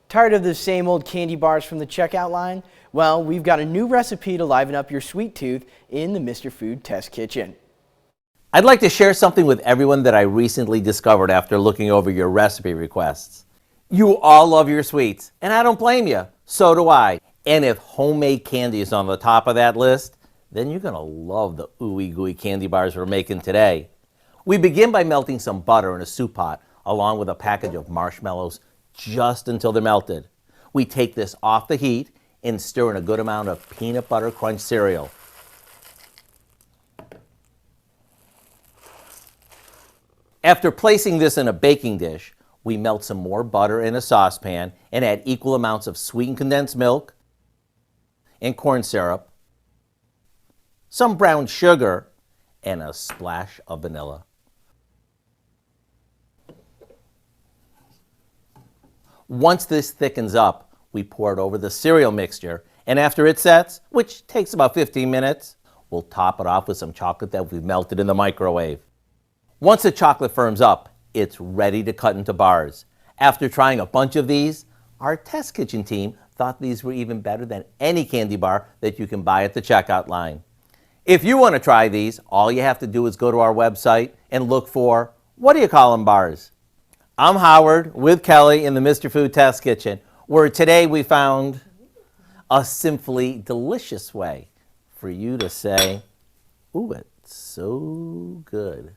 Tired of the same old candy bars from the checkout line? Well, we've got a new recipe to liven up your sweet tooth in the Mr. Food Test Kitchen. I'd like to share something with everyone that I recently discovered after looking over your recipe requests. You all love your sweets, and I don't blame you. So do I. And if homemade candy is on the top of that list, then you're going to love the ooey gooey candy bars we're making today. We begin by melting some butter in a soup pot along with a package of marshmallows just until they're melted. We take this off the heat and stir in a good amount of peanut butter crunch cereal. After placing this in a baking dish, we melt some more butter in a saucepan and add equal amounts of sweetened condensed milk and corn syrup, some brown sugar, and a splash of vanilla. Once this thickens up, we pour it over the cereal mixture, and after it sets, which takes about 15 minutes, we'll top it off with some chocolate that we've melted in the microwave. Once the chocolate firms up, it's ready to cut into bars. After trying a bunch of these, our test kitchen team thought these were even better than any candy bar that you can buy at the checkout line. If you want to try these, all you have to do is go to our website and look for Whatdoyoucallem bars. I'm Howard with Kelly in the Mr. Food Test Kitchen, where today we found a simply delicious way for you to say, ooh, it's so good.